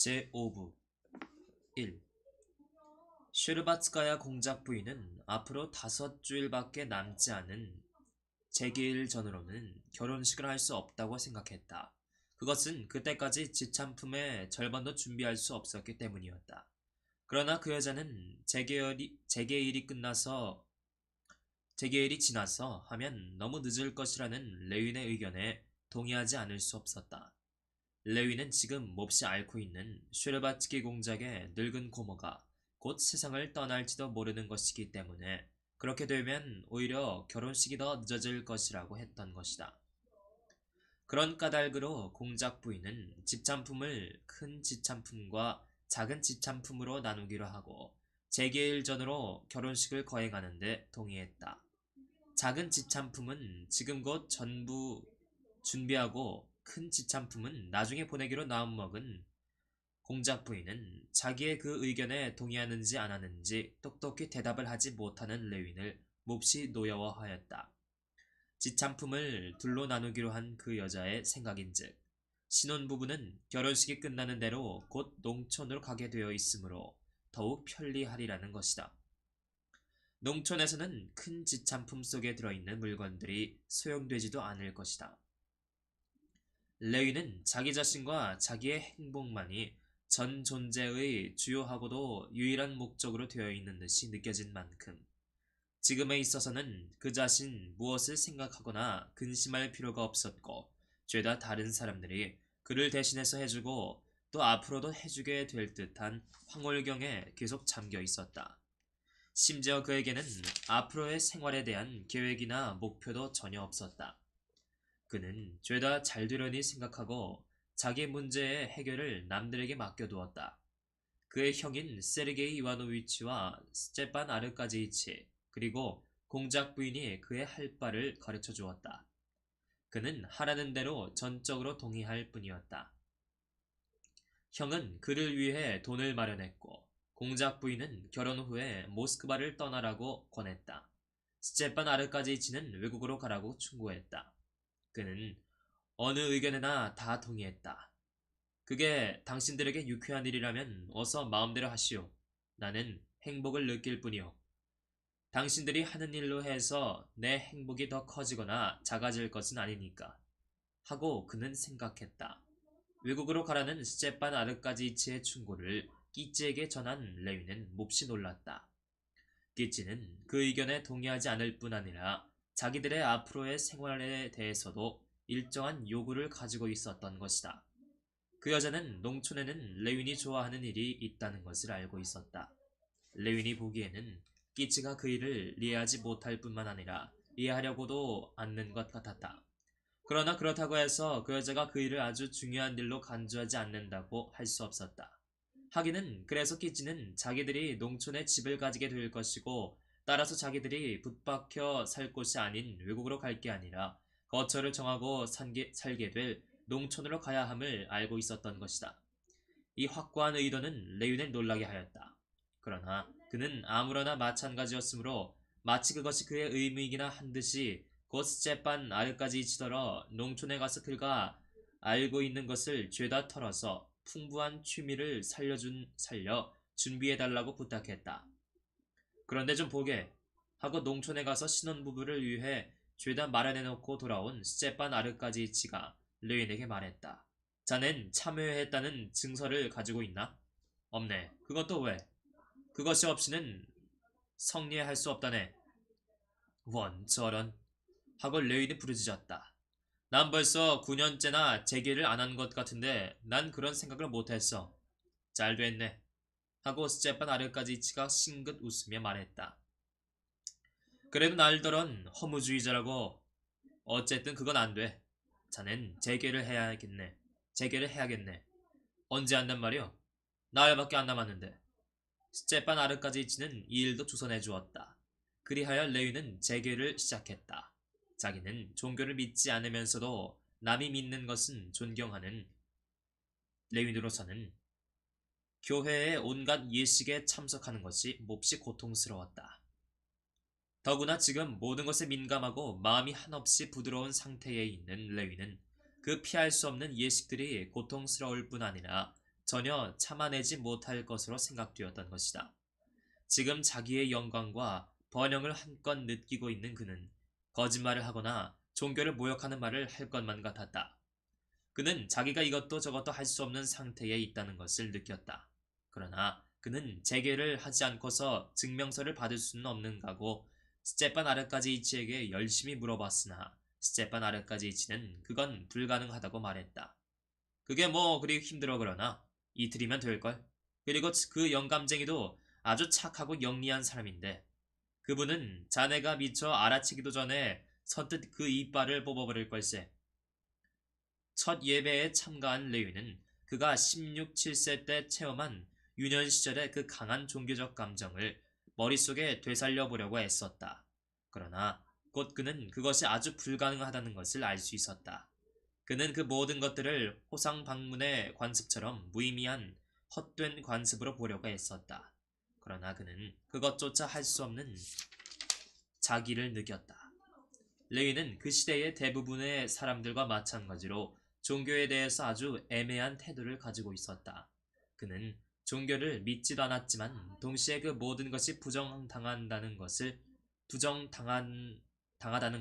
제5부 1. 슈르바츠카야 공작 부인은 앞으로 5주일밖에 남지 않은 재기일 전으로는 결혼식을 할 수 없다고 생각했다. 그것은 그때까지 지참품의 절반도 준비할 수 없었기 때문이었다. 그러나 그 여자는 재계일이 지나서 하면 너무 늦을 것이라는 레윈의 의견에 동의하지 않을 수 없었다. 레위는 지금 몹시 앓고 있는 슈르바츠키 공작의 늙은 고모가 곧 세상을 떠날지도 모르는 것이기 때문에 그렇게 되면 오히려 결혼식이 더 늦어질 것이라고 했던 것이다. 그런 까닭으로 공작 부인은 집찬품을 큰 집찬품과 작은 집찬품으로 나누기로 하고 재계일 전으로 결혼식을 거행하는데 동의했다. 작은 집찬품은 지금 곧 전부 준비하고 큰 지참품은 나중에 보내기로 마음먹은 공작 부인은 자기의 그 의견에 동의하는지 안 하는지 똑똑히 대답을 하지 못하는 레윈을 몹시 노여워하였다. 지참품을 둘로 나누기로 한 그 여자의 생각인즉 신혼부부는 결혼식이 끝나는 대로 곧 농촌으로 가게 되어 있으므로 더욱 편리하리라는 것이다. 농촌에서는 큰 지참품 속에 들어있는 물건들이 소용되지도 않을 것이다. 레위는 자기 자신과 자기의 행복만이 전 존재의 주요하고도 유일한 목적으로 되어 있는 듯이 느껴진 만큼 지금에 있어서는 그 자신 무엇을 생각하거나 근심할 필요가 없었고 죄다 다른 사람들이 그를 대신해서 해주고 또 앞으로도 해주게 될 듯한 황홀경에 계속 잠겨 있었다. 심지어 그에게는 앞으로의 생활에 대한 계획이나 목표도 전혀 없었다. 그는 죄다 잘되려니 생각하고 자기 문제의 해결을 남들에게 맡겨두었다. 그의 형인 세르게이 이와노위치와 스테판 아르카지이치 그리고 공작 부인이 그의 할 바를 가르쳐 주었다. 그는 하라는 대로 전적으로 동의할 뿐이었다. 형은 그를 위해 돈을 마련했고 공작 부인은 결혼 후에 모스크바를 떠나라고 권했다. 스테판 아르카지이치는 외국으로 가라고 충고했다. 그는 어느 의견에나 다 동의했다. 그게 당신들에게 유쾌한 일이라면 어서 마음대로 하시오. 나는 행복을 느낄 뿐이오. 당신들이 하는 일로 해서 내 행복이 더 커지거나 작아질 것은 아니니까. 하고 그는 생각했다. 외국으로 가라는 스테판 아르카지이치의 충고를 끼찌에게 전한 레위는 몹시 놀랐다. 끼찌는 그 의견에 동의하지 않을 뿐 아니라 자기들의 앞으로의 생활에 대해서도 일정한 요구를 가지고 있었던 것이다. 그 여자는 농촌에는 레윈이 좋아하는 일이 있다는 것을 알고 있었다. 레윈이 보기에는 끼치가 그 일을 이해하지 못할 뿐만 아니라 이해하려고도 않는 것 같았다. 그러나 그렇다고 해서 그 여자가 그 일을 아주 중요한 일로 간주하지 않는다고 할 수 없었다. 하기는 그래서 끼치는 자기들이 농촌에 집을 가지게 될 것이고 따라서 자기들이 붙박혀 살 곳이 아닌 외국으로 갈 게 아니라 거처를 정하고 살게 될 농촌으로 가야 함을 알고 있었던 것이다. 이 확고한 의도는 레윈을 놀라게 하였다. 그러나 그는 아무러나 마찬가지였으므로 마치 그것이 그의 의무이기나 한 듯이 곧 스테판 아르까지이치더러 농촌에 가서 그가 알고 있는 것을 죄다 털어서 풍부한 취미를 살려 준비해달라고 부탁했다. 그런데 좀 보게 하고 농촌에 가서 신혼부부를 위해 죄다 마련해놓고 돌아온 스테판 아르까지이치가 레윈에게 말했다. 자넨 참여했다는 증서를 가지고 있나? 없네. 그것도 왜? 그것이 없이는 성리할 수 없다네. 원 저런 하고 레윈이 부르짖었다. 난 벌써 9년째나 재기를 안 한 것 같은데 난 그런 생각을 못했어. 잘 됐네. 하고 스테판 아르까지이치가 싱긋 웃으며 말했다. 그래도 날더런 허무주의자라고. 어쨌든 그건 안 돼. 자넨 재개를 해야겠네. 재개를 해야겠네. 언제 한단 말이오? 나흘밖에 안 남았는데. 스테판 아르까지이치는 이 일도 주선해 주었다. 그리하여 레위는 재개를 시작했다. 자기는 종교를 믿지 않으면서도 남이 믿는 것은 존경하는 레윈으로서는 교회의 온갖 예식에 참석하는 것이 몹시 고통스러웠다. 더구나 지금 모든 것에 민감하고 마음이 한없이 부드러운 상태에 있는 레위는 그 피할 수 없는 예식들이 고통스러울 뿐 아니라 전혀 참아내지 못할 것으로 생각되었던 것이다. 지금 자기의 영광과 번영을 한껏 느끼고 있는 그는 거짓말을 하거나 종교를 모욕하는 말을 할 것만 같았다. 그는 자기가 이것도 저것도 할 수 없는 상태에 있다는 것을 느꼈다. 그러나 그는 재개를 하지 않고서 증명서를 받을 수는 없는가고 스테판 아르까지이치에게 열심히 물어봤으나 스테판 아르까지이치는 그건 불가능하다고 말했다. 그게 뭐 그리 힘들어 그러나 이틀이면 될걸. 그리고 그 영감쟁이도 아주 착하고 영리한 사람인데 그분은 자네가 미처 알아채기도 전에 선뜻 그 이빨을 뽑아버릴 걸세. 첫 예배에 참가한 레위는 그가 16, 7세 때 체험한 유년 시절의 그 강한 종교적 감정을 머릿속에 되살려 보려고 애썼다. 그러나 곧 그는 그것이 아주 불가능하다는 것을 알 수 있었다. 그는 그 모든 것들을 호상 방문의 관습처럼 무의미한 헛된 관습으로 보려고 애썼다. 그러나 그는 그것조차 할 수 없는 자기를 느꼈다. 레위는 그 시대의 대부분의 사람들과 마찬가지로 종교에 대해서 아주 애매한 태도를 가지고 있었다. 그는 종교를 믿지도 않았지만 동시에 그 모든 것이 부정당하다는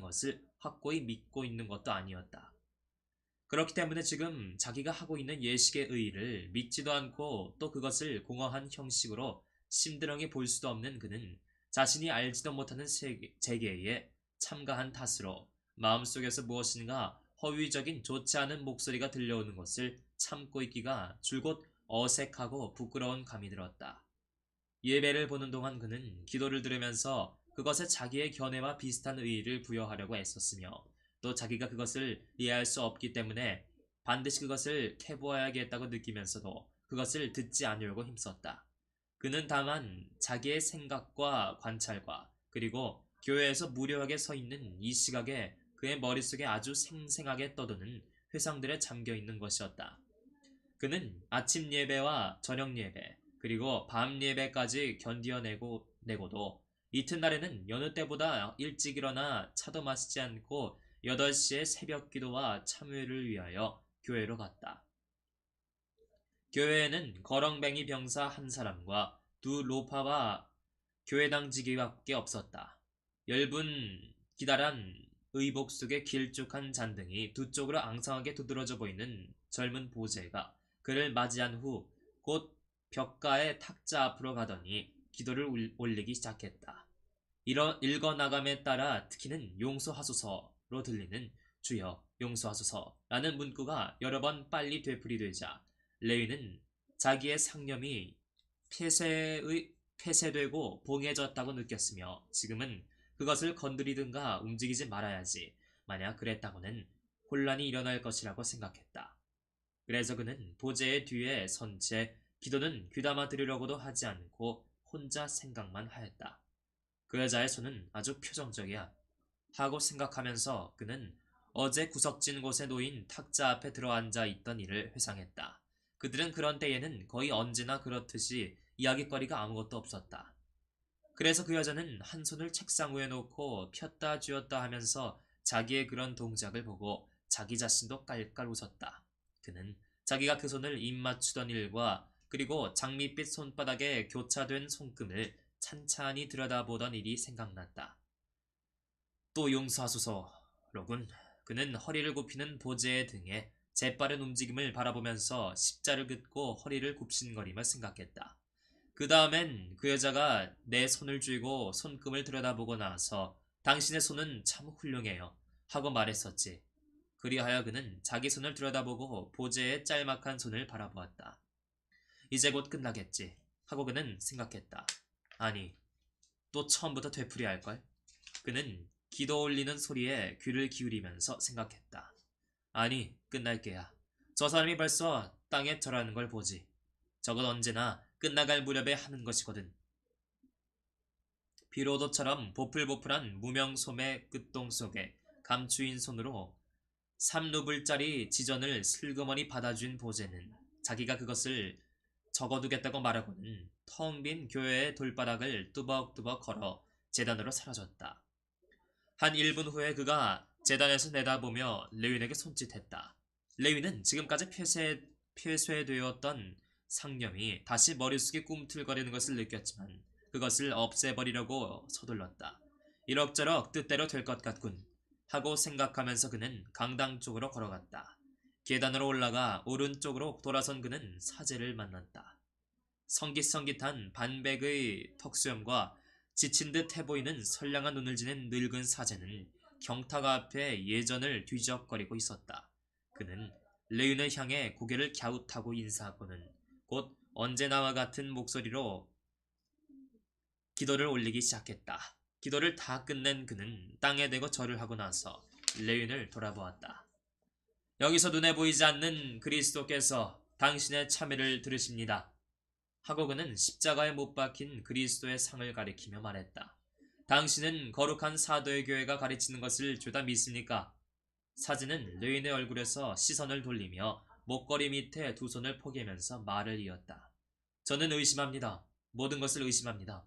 것을 확고히 믿고 있는 것도 아니었다. 그렇기 때문에 지금 자기가 하고 있는 예식의 의의를 믿지도 않고 또 그것을 공허한 형식으로 심드렁이 볼 수도 없는 그는 자신이 알지도 못하는 재계에 참가한 탓으로 마음속에서 무엇인가 허위적인 좋지 않은 목소리가 들려오는 것을 참고 있기가 줄곧 어색하고 부끄러운 감이 들었다. 예배를 보는 동안 그는 기도를 들으면서 그것에 자기의 견해와 비슷한 의의를 부여하려고 애썼으며 또 자기가 그것을 이해할 수 없기 때문에 반드시 그것을 캐보아야겠다고 느끼면서도 그것을 듣지 않으려고 힘썼다. 그는 다만 자기의 생각과 관찰과 그리고 교회에서 무료하게 서 있는 이 시각에 그의 머릿속에 아주 생생하게 떠도는 회상들에 잠겨 있는 것이었다. 그는 아침 예배와 저녁 예배 그리고 밤 예배까지 견디어내고도 이튿날에는 여느 때보다 일찍 일어나 차도 마시지 않고 8시에 새벽 기도와 참회를 위하여 교회로 갔다. 교회에는 거렁뱅이 병사 한 사람과 두 로파와 교회당지기밖에 없었다. 엷은 기다란 의복 속에 길쭉한 잔등이 두 쪽으로 앙상하게 두드러져 보이는 젊은 보제가 그를 맞이한 후 곧 벽가의 탁자 앞으로 가더니 기도를 올리기 시작했다. 읽어나감에 따라 특히는 용서하소서로 들리는 주여 용서하소서라는 문구가 여러 번 빨리 되풀이되자 레위는 자기의 상념이 폐쇄되고 봉해졌다고 느꼈으며 지금은 그것을 건드리든가 움직이지 말아야지. 만약 그랬다고는 혼란이 일어날 것이라고 생각했다. 그래서 그는 보제의 뒤에 선 채 기도는 귀담아 들으려고도 하지 않고 혼자 생각만 하였다. 그 여자의 손은 아주 표정적이야 하고 생각하면서 그는 어제 구석진 곳에 놓인 탁자 앞에 들어앉아 있던 일을 회상했다. 그들은 그런 때에는 거의 언제나 그렇듯이 이야깃거리가 아무것도 없었다. 그래서 그 여자는 한 손을 책상 위에 놓고 폈다 쥐었다 하면서 자기의 그런 동작을 보고 자기 자신도 깔깔 웃었다. 그는 자기가 그 손을 입 맞추던 일과 그리고 장밋빛 손바닥에 교차된 손금을 찬찬히 들여다보던 일이 생각났다. 또 용서하소서로군. 그는 허리를 굽히는 보제의 등에 재빠른 움직임을 바라보면서 십자를 긋고 허리를 굽신거리며 생각했다. 그 다음엔 그 여자가 내 손을 쥐고 손금을 들여다보고 나서 당신의 손은 참 훌륭해요 하고 말했었지. 그리하여 그는 자기 손을 들여다보고 보제의 짤막한 손을 바라보았다. 이제 곧 끝나겠지 하고 그는 생각했다. 아니, 또 처음부터 되풀이할걸? 그는 기도 올리는 소리에 귀를 기울이면서 생각했다. 아니, 끝날 게야. 저 사람이 벌써 땅에 절하는 걸 보지. 저건 언제나 끝나갈 무렵에 하는 것이거든. 비로도처럼 보풀보풀한 무명소매 끝동 속에 감추인 손으로 3루블짜리 지전을 슬그머니 받아준 보제는 자기가 그것을 적어두겠다고 말하고는 텅 빈 교회의 돌바닥을 뚜벅뚜벅 걸어 제단으로 사라졌다. 한 1분 후에 그가 제단에서 내다보며 레윈에게 손짓했다. 레윈은 지금까지 폐쇄되었던 상념이 다시 머릿속에 꿈틀거리는 것을 느꼈지만 그것을 없애버리려고 서둘렀다. 이럭저럭 뜻대로 될 것 같군 하고 생각하면서 그는 강당 쪽으로 걸어갔다. 계단으로 올라가 오른쪽으로 돌아선 그는 사제를 만났다. 성깃성깃한 반백의 턱수염과 지친 듯 해보이는 선량한 눈을 지닌 늙은 사제는 경탁 앞에 예전을 뒤적거리고 있었다. 그는 레윈을 향해 고개를 갸웃하고 인사하고는 곧 언제나와 같은 목소리로 기도를 올리기 시작했다. 기도를 다 끝낸 그는 땅에 대고 절을 하고 나서 레윈을 돌아보았다. 여기서 눈에 보이지 않는 그리스도께서 당신의 참회를 들으십니다. 하고 그는 십자가에 못 박힌 그리스도의 상을 가리키며 말했다. 당신은 거룩한 사도의 교회가 가르치는 것을 죄다 믿습니까? 사제는 레윈의 얼굴에서 시선을 돌리며 목걸이 밑에 두 손을 포개면서 말을 이었다. 저는 의심합니다. 모든 것을 의심합니다.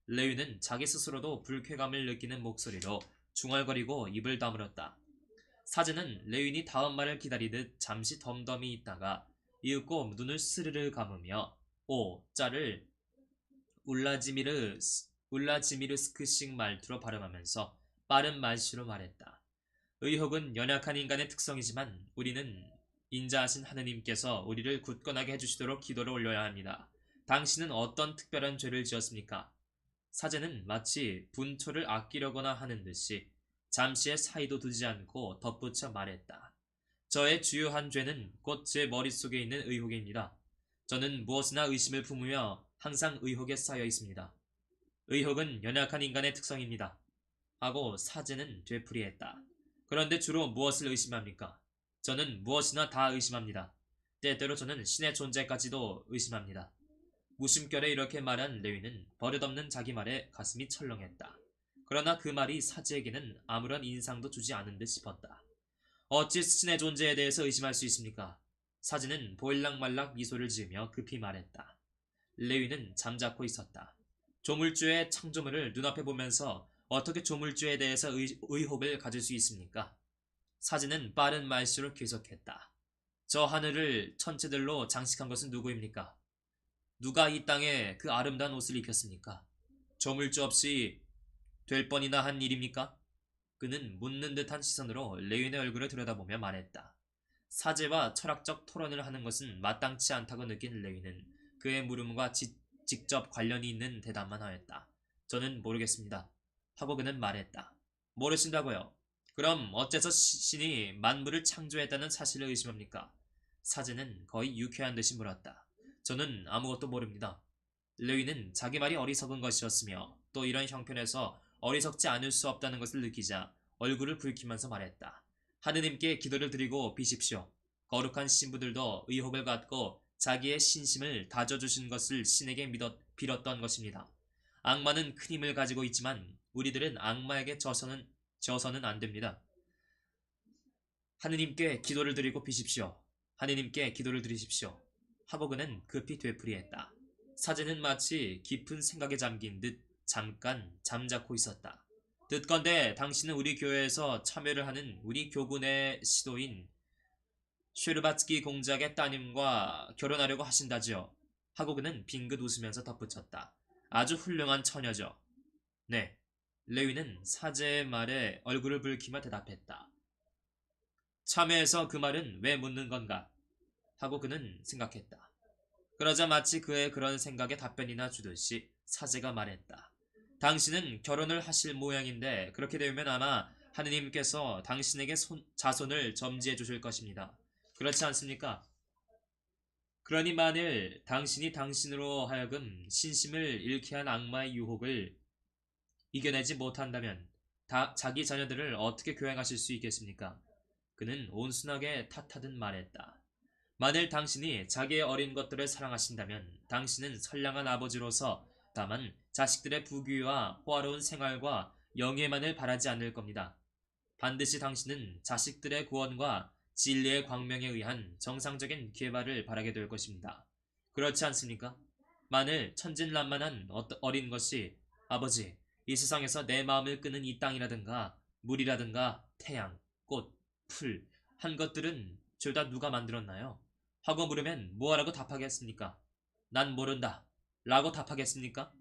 레윈은 자기 스스로도 불쾌감을 느끼는 목소리로 중얼거리고 입을 다물었다. 사제는 레윈이 다음 말을 기다리듯 잠시 덤덤히 있다가 이윽고 눈을 스르르 감으며 오 자를 울라지미르스크식 말투로 발음하면서 빠른 말씨로 말했다. 의혹은 연약한 인간의 특성이지만 우리는 인자하신 하느님께서 우리를 굳건하게 해주시도록 기도를 올려야 합니다. 당신은 어떤 특별한 죄를 지었습니까? 사제는 마치 분초를 아끼려거나 하는 듯이 잠시의 사이도 두지 않고 덧붙여 말했다. 저의 주요한 죄는 곧 제 머릿속에 있는 의혹입니다. 저는 무엇이나 의심을 품으며 항상 의혹에 쌓여 있습니다. 의혹은 연약한 인간의 특성입니다. 하고 사제는 되풀이했다. 그런데 주로 무엇을 의심합니까? 저는 무엇이나 다 의심합니다. 때때로 저는 신의 존재까지도 의심합니다. 무심결에 이렇게 말한 레위는 버릇없는 자기 말에 가슴이 철렁했다. 그러나 그 말이 사제에게는 아무런 인상도 주지 않은 듯 싶었다. 어찌 신의 존재에 대해서 의심할 수 있습니까? 사제는 보일락말락 미소를 지으며 급히 말했다. 레위는 잠자코 있었다. 조물주의 창조물을 눈앞에 보면서 어떻게 조물주에 대해서 의혹을 가질 수 있습니까? 사제는 빠른 말씨로 계속했다. 저 하늘을 천체들로 장식한 것은 누구입니까? 누가 이 땅에 그 아름다운 옷을 입혔습니까? 조물주 없이 될 뻔이나 한 일입니까? 그는 묻는 듯한 시선으로 레윈의 얼굴을 들여다보며 말했다. 사제와 철학적 토론을 하는 것은 마땅치 않다고 느낀 레윈은 그의 물음과 직접 관련이 있는 대답만 하였다. 저는 모르겠습니다. 하고 그는 말했다. 모르신다고요? 그럼 어째서 신이 만물을 창조했다는 사실을 의심합니까? 사제는 거의 유쾌한 듯이 물었다. 저는 아무것도 모릅니다. 레위는 자기 말이 어리석은 것이었으며 또 이런 형편에서 어리석지 않을 수 없다는 것을 느끼자 얼굴을 붉히면서 말했다. 하느님께 기도를 드리고 비십시오. 거룩한 신부들도 의혹을 갖고 자기의 신심을 다져주신 것을 신에게 빌었던 것입니다. 악마는 큰 힘을 가지고 있지만 우리들은 악마에게 져서는 안 됩니다. 하느님께 기도를 드리고 비십시오. 하느님께 기도를 드리십시오. 하고 그는 급히 되풀이했다. 사제는 마치 깊은 생각에 잠긴 듯 잠깐 잠자코 있었다. 듣건대 당신은 우리 교회에서 참여를 하는 우리 교군의 시도인 쉐르바츠키 공작의 따님과 결혼하려고 하신다지요. 하고 그는 빙긋 웃으면서 덧붙였다. 아주 훌륭한 처녀죠. 네. 레위는 사제의 말에 얼굴을 붉히며 대답했다. 참회해서 그 말은 왜 묻는 건가? 하고 그는 생각했다. 그러자 마치 그의 그런 생각에 답변이나 주듯이 사제가 말했다. 당신은 결혼을 하실 모양인데 그렇게 되면 아마 하느님께서 당신에게 자손을 점지해 주실 것입니다. 그렇지 않습니까? 그러니 만일 당신이 당신으로 하여금 신심을 잃게 한 악마의 유혹을 이겨내지 못한다면 자기 자녀들을 어떻게 교양하실 수 있겠습니까? 그는 온순하게 탓하듯 말했다. 만일 당신이 자기의 어린 것들을 사랑하신다면 당신은 선량한 아버지로서 다만 자식들의 부귀와 호화로운 생활과 영예만을 바라지 않을 겁니다. 반드시 당신은 자식들의 구원과 진리의 광명에 의한 정상적인 개발을 바라게 될 것입니다. 그렇지 않습니까? 만일 천진난만한 어린 것이 아버지, 이 세상에서 내 마음을 끄는 이 땅이라든가 물이라든가 태양, 꽃, 풀 한 것들은 죄다 누가 만들었나요? 하고 물으면 뭐하라고 답하겠습니까? 난 모른다. 라고 답하겠습니까?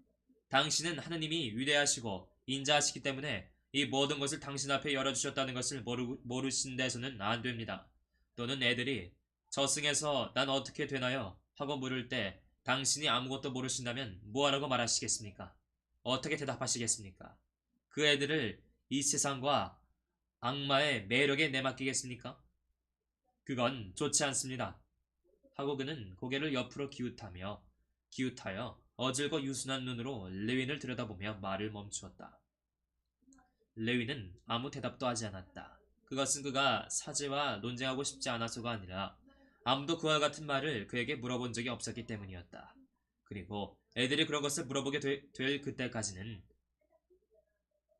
당신은 하느님이 위대하시고 인자하시기 때문에 이 모든 것을 당신 앞에 열어주셨다는 것을 모르신대서는 안 됩니다. 또는 애들이 저승에서 난 어떻게 되나요? 하고 물을 때 당신이 아무것도 모르신다면 뭐하라고 말하시겠습니까? 어떻게 대답하시겠습니까? 그 애들을 이 세상과 악마의 매력에 내맡기겠습니까? 그건 좋지 않습니다. 하고 그는 고개를 옆으로 기웃하여 어질고 유순한 눈으로 레윈을 들여다보며 말을 멈추었다. 레윈은 아무 대답도 하지 않았다. 그것은 그가 사제와 논쟁하고 싶지 않아서가 아니라 아무도 그와 같은 말을 그에게 물어본 적이 없었기 때문이었다. 그리고 애들이 그런 것을 물어보게 될 그때까지는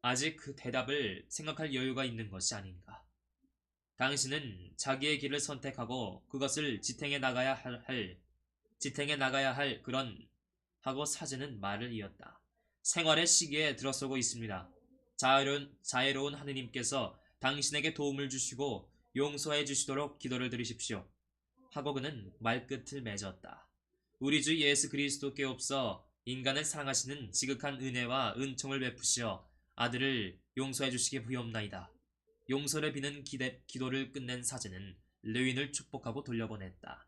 아직 그 대답을 생각할 여유가 있는 것이 아닌가. 당신은 자기의 길을 선택하고 그것을 지탱해 나가야 할 그런 하고 사제는 말을 이었다. 생활의 시기에 들어서고 있습니다. 자애로운 하느님께서 당신에게 도움을 주시고 용서해 주시도록 기도를 드리십시오. 하고 그는 말끝을 맺었다. 우리 주 예수 그리스도께 없어 인간을 사랑하시는 지극한 은혜와 은총을 베푸시어 아들을 용서해 주시기 부여옵나이다. 용서를 비는 기도를 끝낸 사제는 레윈을 축복하고 돌려보냈다.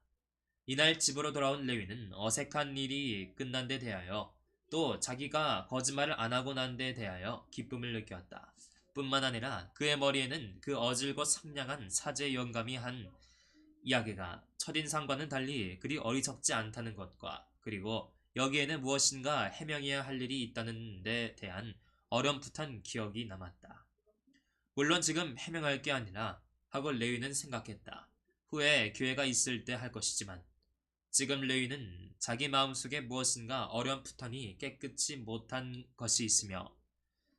이날 집으로 돌아온 레위는 어색한 일이 끝난 데 대하여 또 자기가 거짓말을 안 하고 난 데 대하여 기쁨을 느꼈다. 뿐만 아니라 그의 머리에는 그 어질고 상냥한 사제의 영감이 한 이야기가 첫인상과는 달리 그리 어리석지 않다는 것과 그리고 여기에는 무엇인가 해명해야 할 일이 있다는 데 대한 어렴풋한 기억이 남았다. 물론 지금 해명할 게 아니라 하고 레위는 생각했다. 후에 기회가 있을 때 할 것이지만 지금 레위는 자기 마음속에 무엇인가 어렴풋하니 깨끗이 못한 것이 있으며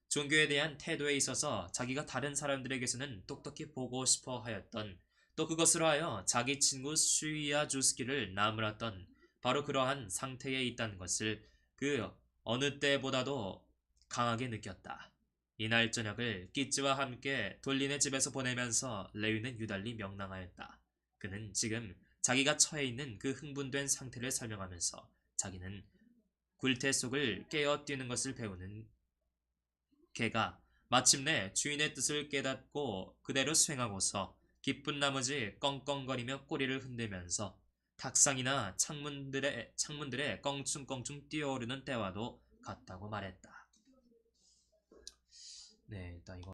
종교에 대한 태도에 있어서 자기가 다른 사람들에게서는 똑똑히 보고 싶어 하였던 또 그것으로 하여 자기 친구 슈이야 조스키를 나무랐던 바로 그러한 상태에 있다는 것을 그 어느 때보다도 강하게 느꼈다. 이날 저녁을 끼츠와 함께 돌린의 집에서 보내면서 레위는 유달리 명랑하였다. 그는 지금 자기가 처해 있는 그 흥분된 상태를 설명하면서 자기는 굴태 속을 깨어 뛰는 것을 배우는 개가 마침내 주인의 뜻을 깨닫고 그대로 수행하고서 기쁜 나머지 껑껑거리며 꼬리를 흔들면서 탁상이나 창문들에 껑충껑충 뛰어오르는 때와도 같다고 말했다. 네, 일단 이거